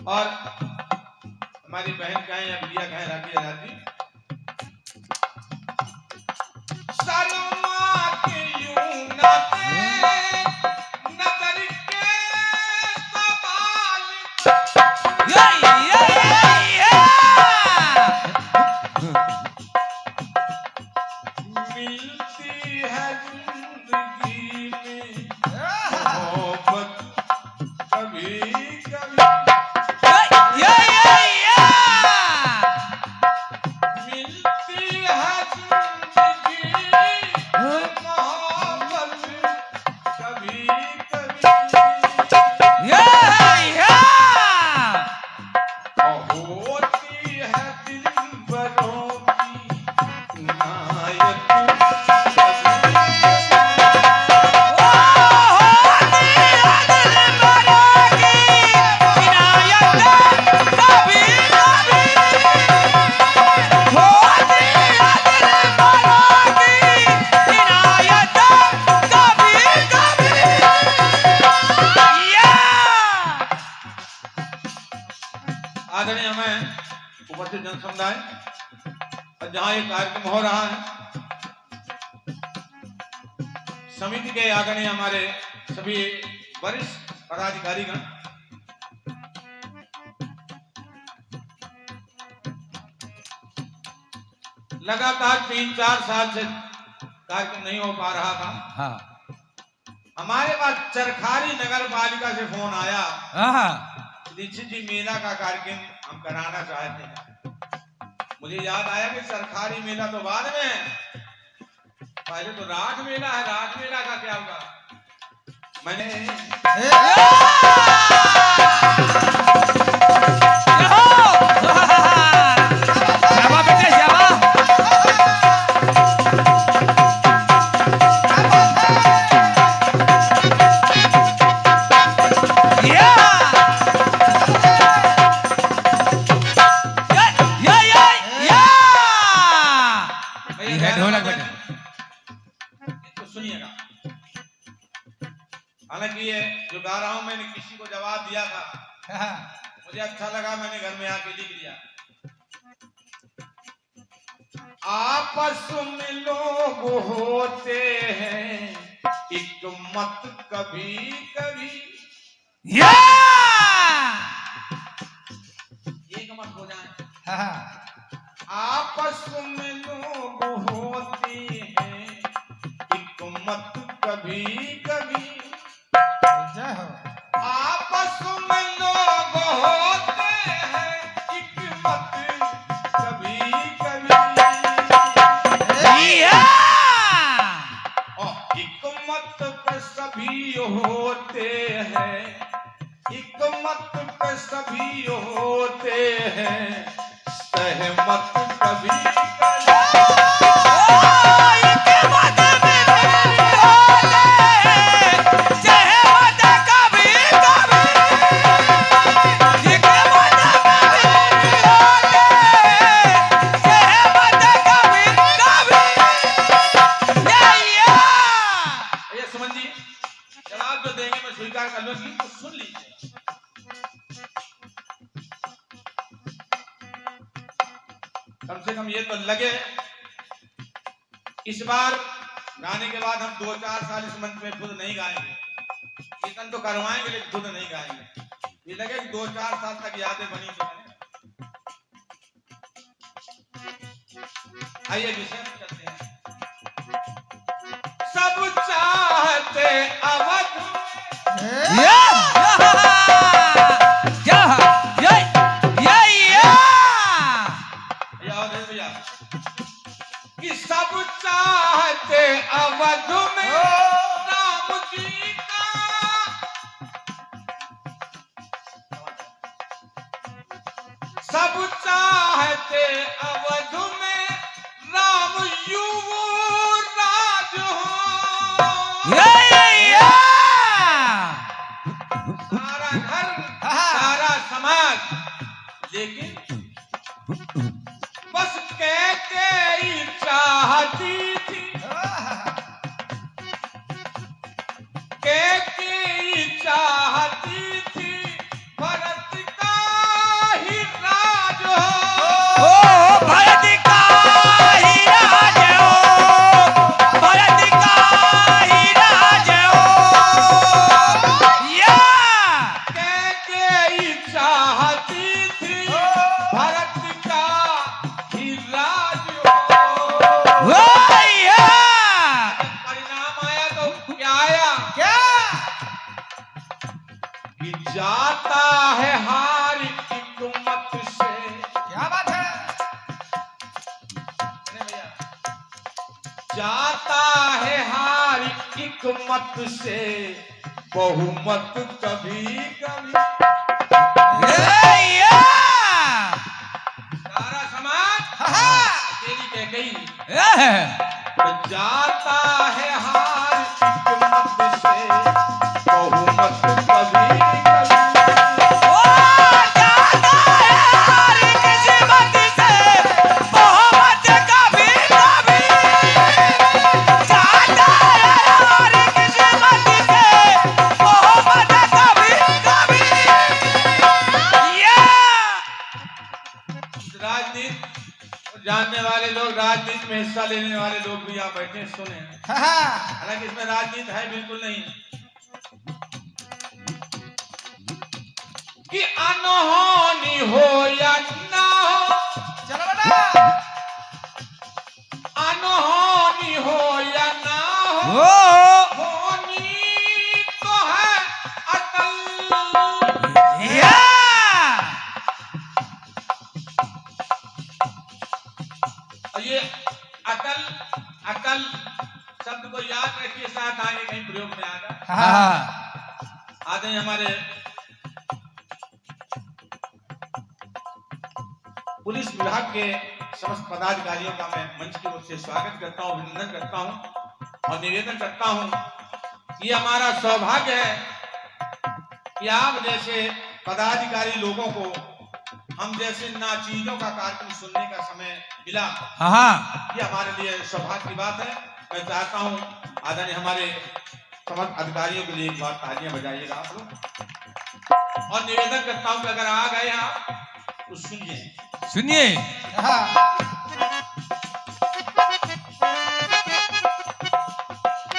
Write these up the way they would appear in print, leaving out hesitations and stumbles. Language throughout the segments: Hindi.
और हमारी बहन कहें या बिटिया कहें राखी आजादी शर्मा के यूं नजर के सवाल मिलती है जिंदगी में मोहब्बत कभी कभी आदरणीय हमें उपस्थित जन समुदाय और जहां ये कार्यक्रम हो रहा है समिति के आदरणीय हमारे सभी वरिष्ठ पदाधिकारीगण लगातार 3-4 साल से कार्यक्रम नहीं हो पा रहा था। हाँ। हमारे पास चरखारी नगर पालिका से फोन आया, दीक्षित जी मेला का कार्यक्रम हम कराना चाहते हैं। मुझे याद आया कि सरकारी मेला तो बाद में, पहले तो राज मेला है, राज मेला का क्या होगा। मैंने हालांकि ये जो गा रहा हूं मैंने किसी को जवाब दिया था, मुझे अच्छा लगा, मैंने घर में आके लिख लिया। आपस में लोग होते हैं एक मत कभी कभी, एक मत हो जाए। आपस में लोग होते हैं एक मत कभी कभी, आपस में लोग होते हैं एक मत कभी कभी, और एक मत पे सभी होते हैं, एक मत पे सभी होते हैं, सहमत कभी कम से कम ये तो लगे। इस बार गाने के बाद हम 2-4 साल इस मंच में खुद नहीं गाएंगे, कीर्तन तो करवाएंगे लेकिन खुद नहीं गाएंगे। ये लगे कि 2-4 साल तक यादें बनी तो हैं। आइए विषय में चलते हैं। सब चाहते अवध कि सब चाहते अवध में राम जी का सब चाहते अवध में राम युवराज हो। सारा घर सारा समाज, लेकिन बस कैकेयी चाहती थी, कैकेयी चाहती थी भरत का ही राज हो। भरत का ही राज हो, भरत का ही राज हो। कैकेयी चाहती थी भरत का ही राज हो। परिणाम आया तो क्या आया? क्या कि जाता है हार हिकमत से। क्या बात है? अरे भैया, जाता है हार हिकमत से बहुमत कभी कभी। सारा समाज अकेली कैकेयी तो जाता है हार हिकमत से बहुमत कभी कभी। राजनीति जानने वाले लोग, राजनीति में हिस्सा लेने वाले लोग भी यहाँ बैठे सुने, हालांकि इसमें राजनीति है बिल्कुल नहीं। कि अनहोनी हो या ना हो, चलो बेटा, अनहोनी हो या ना हो, होनी तो है अटल। ये अटल अटल शब्द को याद रखिए, साथ आगे कहीं प्रयोग में आएगा। आते हैं हमारे पुलिस विभाग के समस्त पदाधिकारियों का मैं मंच की ओर से स्वागत करता हूं, अभिनंदन करता हूं और निवेदन करता हूं। ये हमारा सौभाग्य है कि आप जैसे पदाधिकारी लोगों को हम जैसे नाचीजों का कार्यक्रम सुनने का समय मिला। ये हमारे लिए सौभाग्य की बात है। मैं चाहता हूं आदरणीय हमारे समस्त अधिकारियों के लिए एक बार तालियां बजाइएगा आप लोग, और निवेदन करता हूं कि अगर आ गए आप तो सुनिए सुनिए।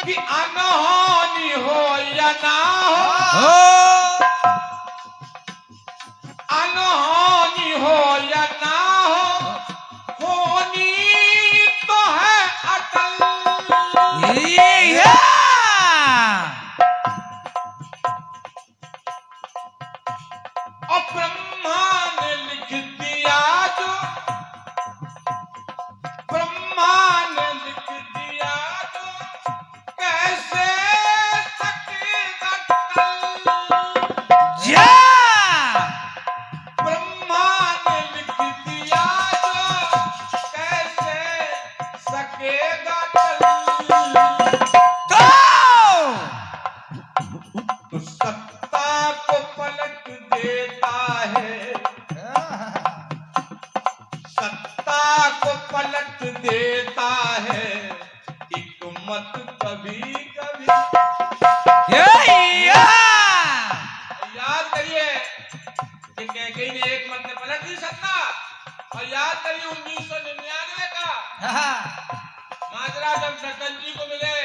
कि अनहोनी हो या ना हो, अनहोनी हो या ना हो, होनी तो है अटल। और ब्रह्मा ने लिख दिया जो, ब्रह्मा ने लिख दिया जो, कैसे सकेगा टल। ब्रह्मा ने लिख दिया जो, कैसे सकेगा टल। तो सत्ता को पलट देता है, सत्ता को पलट देता है हिकमत कभी कभी। याद करिए कि कैकेयी ने एक मत में पलट दी सत्ता, और याद करिए 1999 का माजरा जब डक्कन जी को मिले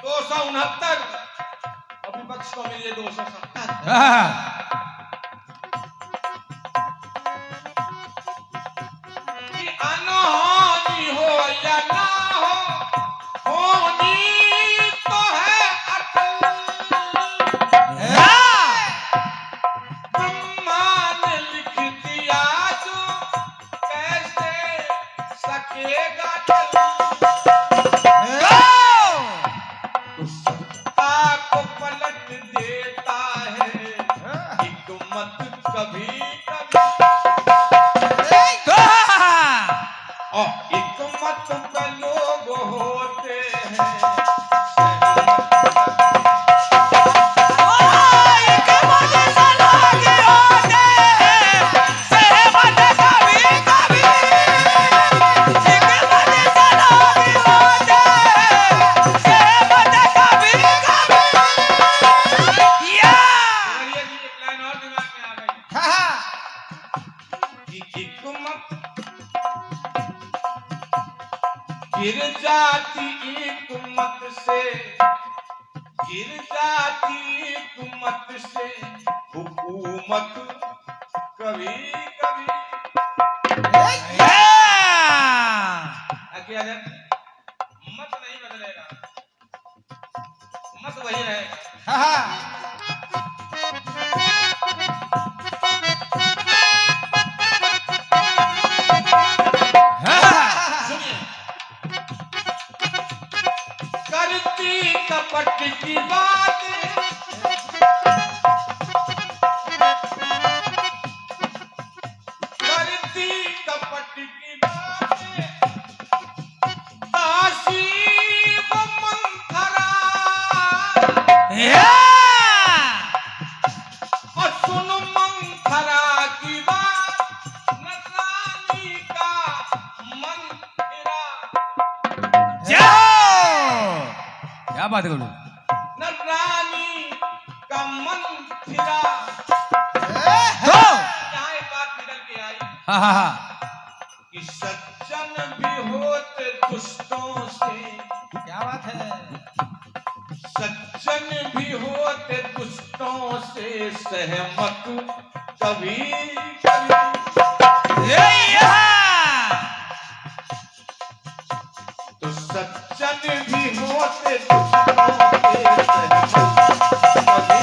269 और विपक्ष को मिले 270। कि अनहोनी हो या ना हो, होनी तो है अटल। ब्रह्मा ने लिख दिया जो, कैसे सकेगा टल। तो सत्ता को पलट देता है गिर जाती हुकूमत से हुकूमत कभी कभी क्या मत नहीं बदलेगा, मत वही रहेगा। करती कपट की बात करती कपट की बात दासी वो मंथरा और सुन मंथरा की बात नटरानी का मन फिरा। क्या बात करूं, नटरानी का मन फिरा। यहाँ एक बात निकल के आई कि सज्जन भी होते दुष्टों से। क्या बात है, सज्जन भी होते दुष्टों से सहमत कभी कभी। तो सज्जन भी होते दुष्टों से सहमत कभी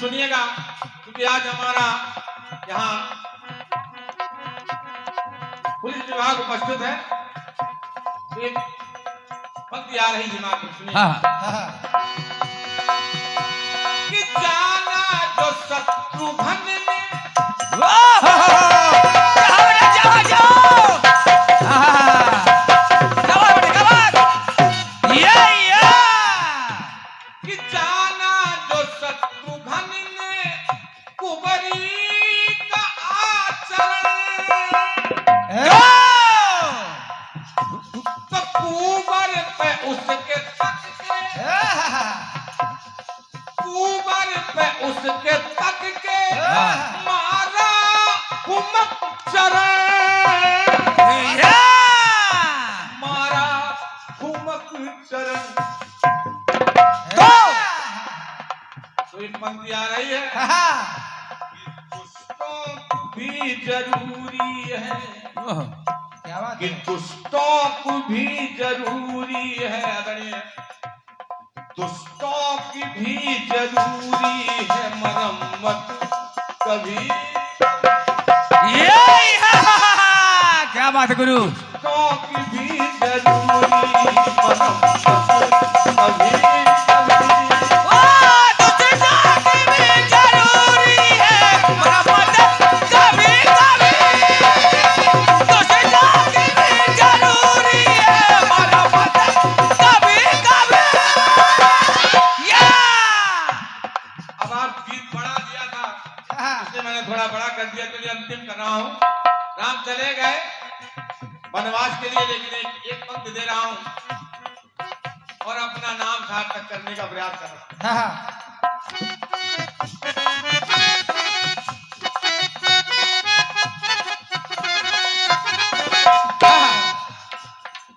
सुनिएगा, क्योंकि आज हमारा यहाँ पुलिस विभाग उपस्थित है। एक पंक्ति आ रही दिमाग में, सुनिए। कि जाना जो शत्रुघ्न ने कि जाना जो शत्रुघ्न ने कुंवरी का आचरण तो कुंवर पे उसके तक के कुंवर पे उसके तक के मारा कुमक चरण मारा कुमक चरण। तो एक पंक्ति आ रही है कि दुष्टों को भी जरूरी है। क्या बात कि दुष्टों को भी जरूरी है, आदरणीय, दुष्टों की भी जरूरी है मरम्मत कभी। क्या बात है गुरु, दुष्टों की भी जरूरी मरम्मत कभी कभी। थोड़ा बड़ा कर दिया, तो अंतिम कर रहा हूँ। राम चले गए वनवास के लिए, लेकिन एक पंक्ति दे रहा हूँ और अपना नाम सार्थक करने का प्रयास कर रहा हूँ।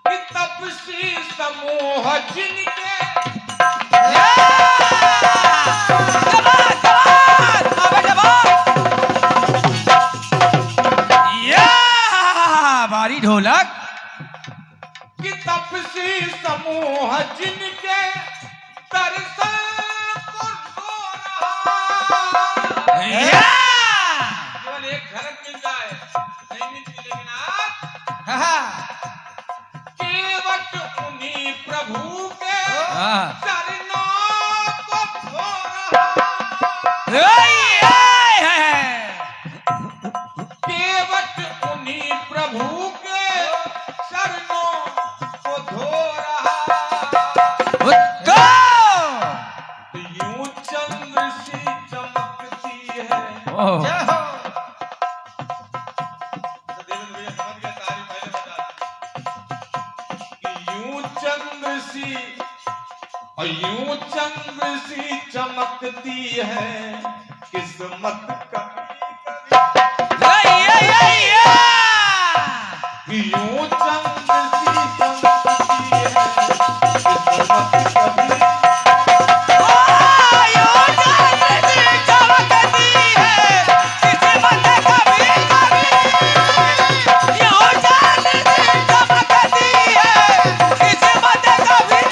कि तपसी समूह जिनके ढोलक कि तपसी समूह जिनके दर्शन को ढो रहा। केवल एक झलक मिल जाए नहीं मिलती, लेकिन आज केवट उन्हीं प्रभु के चरणों को धो रहा। केवट उन्हीं प्रभु के चरणों को धो रहा। तो यूं चंद्र सी चमकती है। तो देवेंद्र भैया समझ गए, तारीफ पहले बता दी। सी और यूं चंद्र सी चमकती है किस्मत कभी यूं चंद्र सी चमकती है किस्मत कभी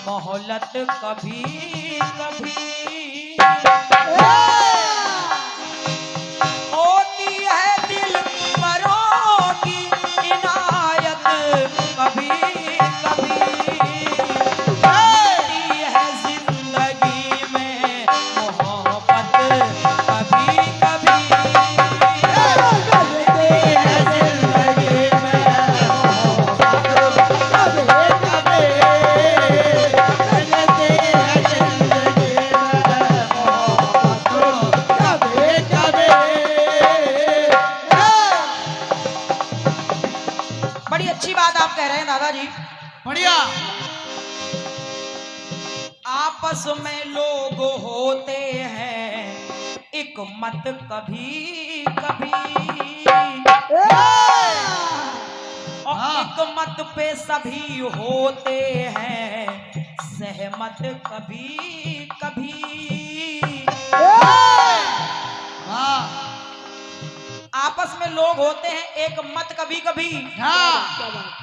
मोहलत कभी कभी होती है दिल परों की इनायत कभी कभी होती है जिंदगी में मोहब्बत कभी कभी दादाजी बढ़िया। आपस में लोग होते हैं एक मत कभी कभी और एक मत पे सभी होते हैं सहमत कभी कभी। आपस में लोग होते हैं एक मत कभी कभी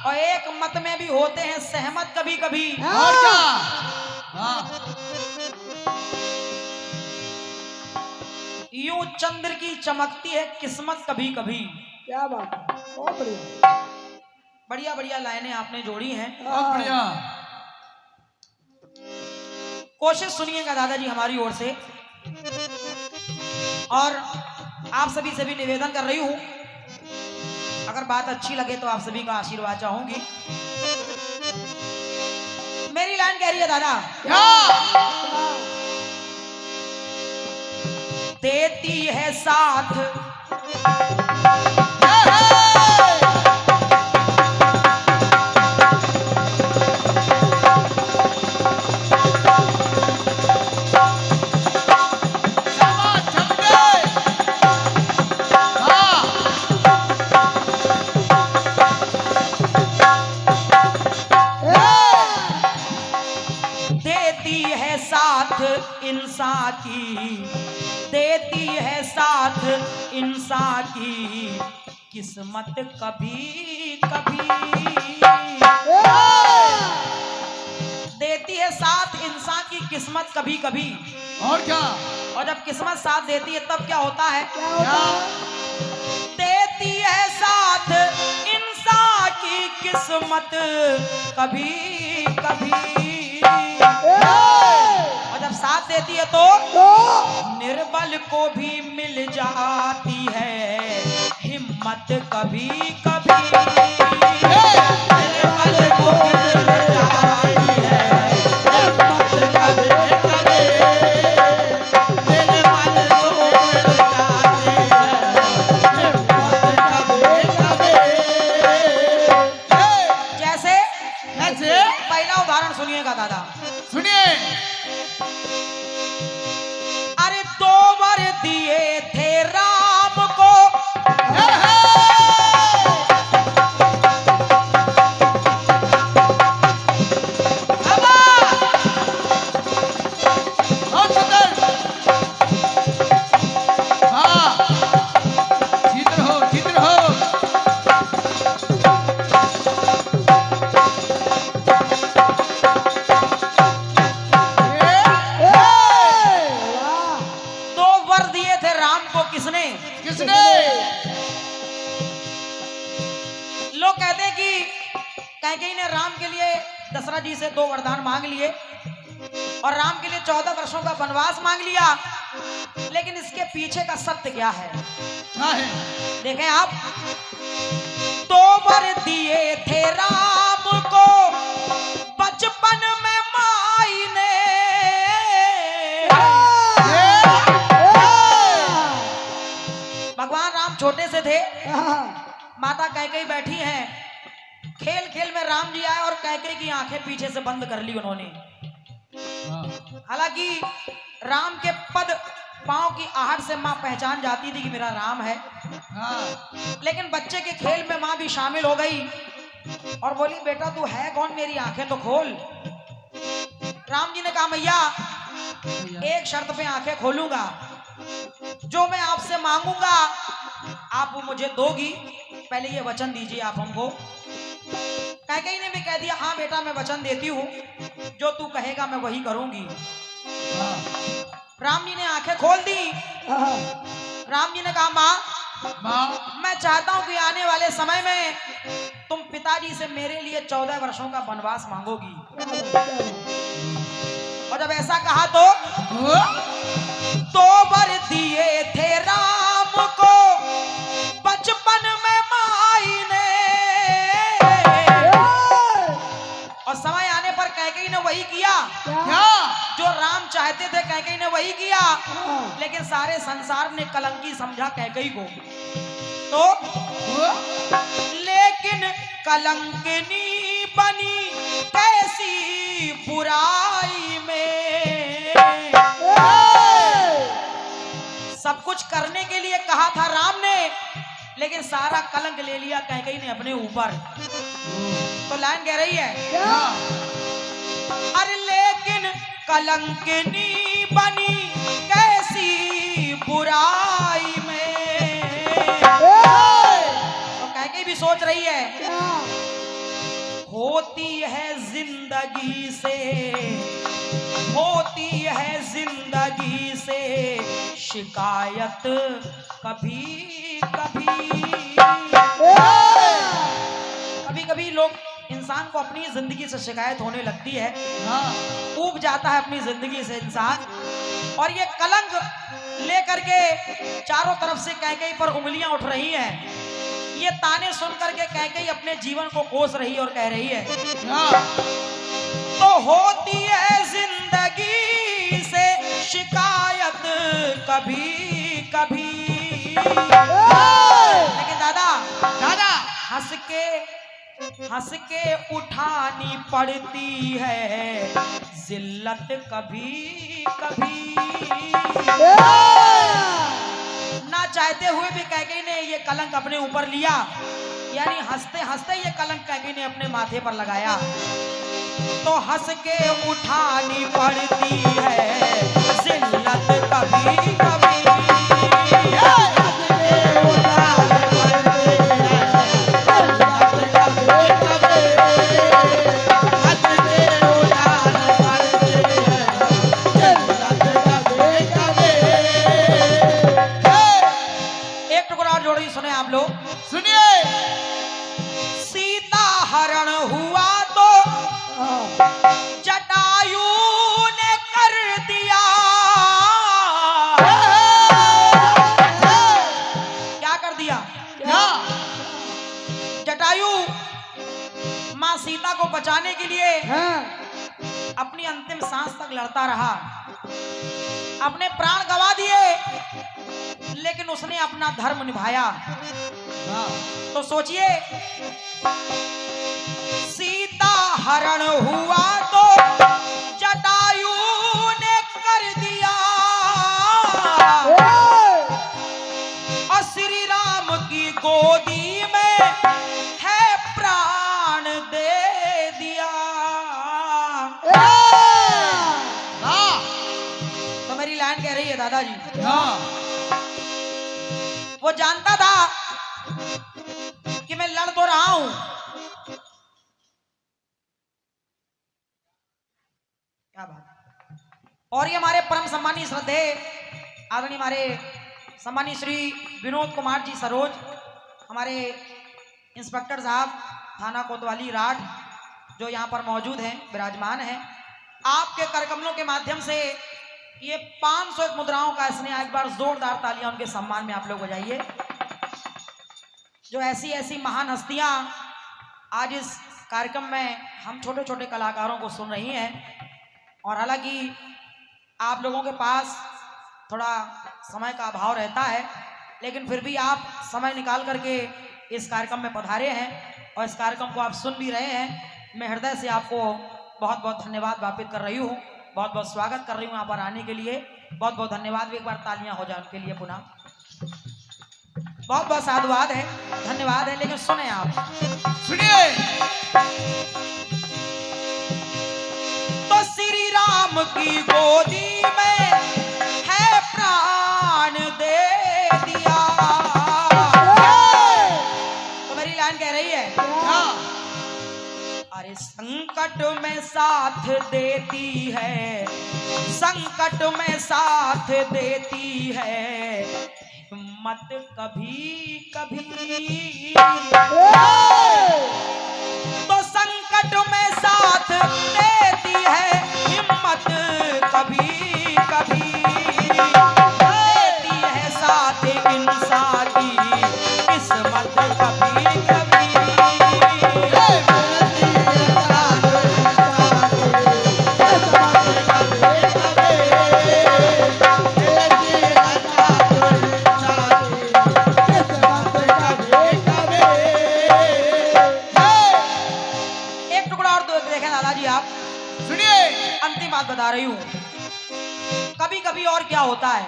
और एक मत में भी होते हैं सहमत कभी कभी। और क्या? यूं चंद्र की चमकती है किस्मत कभी कभी। क्या बात है, बहुत बढ़िया बढ़िया बढ़िया लाइनें आपने जोड़ी हैं। बहुत बढ़िया। कोशिश सुनिएगा दादाजी हमारी ओर से और आप सभी से भी निवेदन कर रही हूं, अगर बात अच्छी लगे तो आप सभी का आशीर्वाद चाहूंगी। मेरी लाइन कह रही है दादा, देती है साथ इंसान की किस्मत कभी कभी देती है साथ, इंसान की किस्मत कभी कभी। और क्या? और जब किस्मत साथ देती है तब क्या होता है? क्या? देती है साथ इंसान की किस्मत कभी कभी। और जब साथ देती है तो निर्बल को भी मिल जाती है हिम्मत कभी कभी। निर्बल को भी मिल जाती है हिम्मत कभी कभी। निर्बल को मिल जाती है हिम्मत कभी कभी। जैसे पहला उदाहरण सुनिएगा दादा, सुनिए। अरे 2 वर दिए थे राम को, बहुत सुंदर। हाँ, चित्र हो, चित्र हो। दो वर दिए थे राम को, किसने? किसने? लोग कहते हैं कि कैकेयी ने राम के लिए दशरथ जी से 2 वरदान मांग लिए और राम के लिए 14 वर्षों का वनवास मांग लिया, लेकिन इसके पीछे का सत्य क्या है? क्या है? देखें आप, 2 वर दिए थे राम को बचपन में माई ने, भगवान राम छोटे से थे, माता कैकेयी बैठी हैं, खेल खेल में राम जी आए और कैकेयी की आंखें पीछे से बंद कर ली उन्होंने। हालांकि राम के पद पांव की आहट से मां पहचान जाती थी कि मेरा राम है, लेकिन बच्चे के खेल में मां भी शामिल हो गई और बोली बेटा तू है कौन, मेरी आंखें तो खोल। राम जी ने कहा मैया एक शर्त पे आंखें खोलूंगा, जो मैं आपसे मांगूंगा आप वो मुझे दोगी, पहले ये वचन दीजिए आप हमको। कैकेयी ने भी कह दिया हाँ बेटा मैं वचन देती हूँ, जो तू कहेगा मैं वही करूंगी। राम जी ने आंखें खोल दी। राम जी ने कहा माँ मैं चाहता हूं कि आने वाले समय में तुम पिताजी से मेरे लिए 14 वर्षों का वनवास मांगोगी। और जब ऐसा कहा तो 2 वर दिए थे राम को बचपन में माई ने, और समय आने पर कैकेयी ने वही किया क्या? जो राम चाहते थे, कैकेयी ने वही किया, लेकिन सारे संसार ने कलंकी समझा कैकेयी को। तो लेकिन कलंकिनी बनी कैसी बुराई में, सब कुछ करने के लिए कहा था राम ने, लेकिन सारा कलंक ले लिया कैकेयी ने अपने ऊपर। तो लाइन कह रही है अरे लेकिन कलंकिनी बनी कैसी बुराई में। तो कैकेयी भी सोच रही है होती है जिंदगी से, होती है जिंदगी से शिकायत कभी कभी। कभी कभी लोग इंसान को अपनी जिंदगी से शिकायत होने लगती है, ऊब जाता है अपनी जिंदगी से इंसान, और ये कलंक लेकर के चारों तरफ से कैकेयी पर उंगलियां उठ रही हैं। ये ताने सुन करके कैकेयी अपने जीवन को कोस रही और कह रही है तो होती है जिंदगी से शिकायत कभी कभी। लेकिन दादा हंस के उठानी पड़ती है जिल्लत कभी कभी। ना चाहते हुए भी कैकेयी ने ये कलंक अपने ऊपर लिया, यानी हंसते हंसते ये कलंक कैकेयी ने अपने माथे पर लगाया। तो हंस के उठानी पड़ती है जिल्लत कभी कभी। सुनिए सीता हरण हुआ तो जटायु ने कर दिया। क्या कर दिया? क्या? जटायु मां सीता को बचाने के लिए हाँ। अपनी अंतिम सांस तक लड़ता रहा, अपने प्राण गंवा दिए, लेकिन उसने अपना धर्म निभाया। हाँ। तो सोचिए, सीता हरण हुआ तो जटायु ने कर दिया और श्री राम की गोदी में है प्राण दे दिया। हाँ। तो मेरी लाइन कह रही है दादाजी, हाँ। वो जानता था कि मैं लड़ तो रहा हूं, क्या बात। और ये हमारे परम सम्मानी श्रद्धे आदरणीय हमारे सम्मानी श्री विनोद कुमार जी सरोज, हमारे इंस्पेक्टर साहब थाना कोतवाली राठ, जो यहाँ पर मौजूद हैं, विराजमान हैं। आपके करकमलों के माध्यम से ये 500 मुद्राओं का स्नेह, एक बार जोरदार तालियां उनके सम्मान में आप लोग बजाइए। जो ऐसी ऐसी महान हस्तियां आज इस कार्यक्रम में हम छोटे छोटे कलाकारों को सुन रही हैं, और हालांकि आप लोगों के पास थोड़ा समय का अभाव रहता है, लेकिन फिर भी आप समय निकाल करके इस कार्यक्रम में पधारे हैं और इस कार्यक्रम को आप सुन भी रहे हैं। मैं हृदय से आपको बहुत बहुत धन्यवाद ज्ञापित कर रही हूँ, बहुत बहुत स्वागत कर रही हूँ यहाँ पर आने के लिए। बहुत बहुत धन्यवाद। एक बार तालियां हो जाए उनके लिए पुनः। बहुत बहुत साधुवाद है, धन्यवाद है। लेकिन सुने आप, सुनिए तो श्री राम की गोदी में है प्राण दे दिया। तो मेरी लाइन कह रही है, हाँ। अरे संकट में साथ देती है, संकट में साथ देती है हिम्मत कभी कभी। तो संकट में साथ देती है हिम्मत कभी कभी, देती है साथ इंसान की किस्मत कभी कभी। अंतिम बात बता रही हूं, कभी कभी और क्या होता है,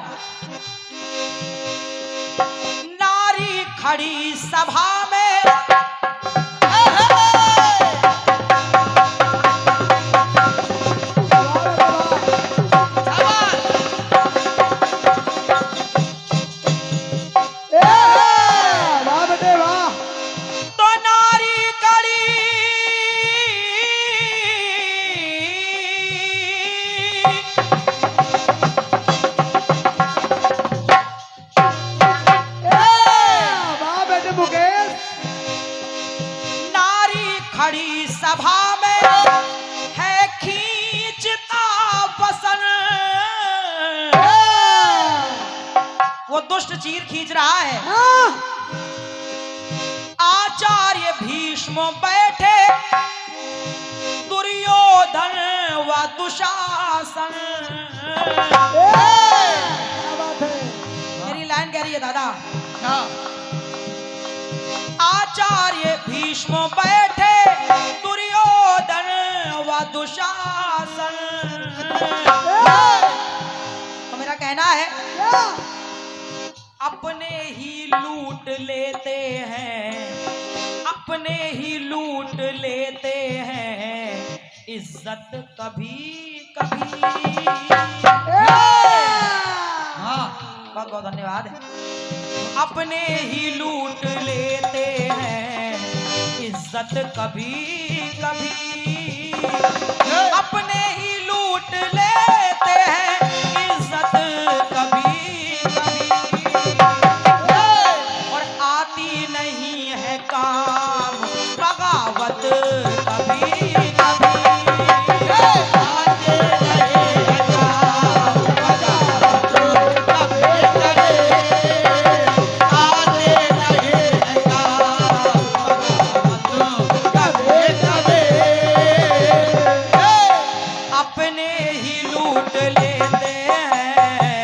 नारी खड़ी सभा में खड़ी सभा में है खींचता बसन। वो दुष्ट चीर खींच रहा है। आचार्य भीष्म बैठे, दुर्योधन व दुशासन। मेरी लाइन कह रही है दादा, आचार्य भीष्म बैठे, दुर्योधन व दुशासन। तो मेरा कहना है, अपने ही लूट लेते हैं, अपने ही लूट लेते हैं इज्जत कभी कभी। बहुत बहुत धन्यवाद। अपने ही लूट लेते हैं इज्जत कभी कभी, अपने ही लूट लेते हैं इज्जत कभी कभी, और आती नहीं है काम बगावत कभी कभी आते रहे है काम बगावत कभी कभी आते रहे है काम बगावत कभी कभी अपने ही लूट लेते हैं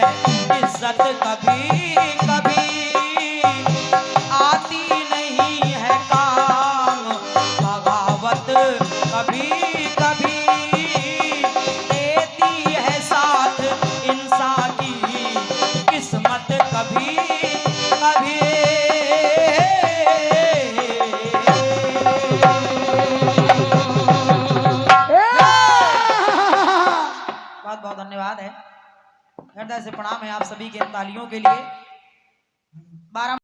इज्जत कभी कभी आती नहीं है काम बगावत कभी कभी देती है साथ इंसान की किस्मत कभी कभी बहुत बहुत धन्यवाद है, हृदय से प्रणाम है आप सभी के तालियों के लिए। 12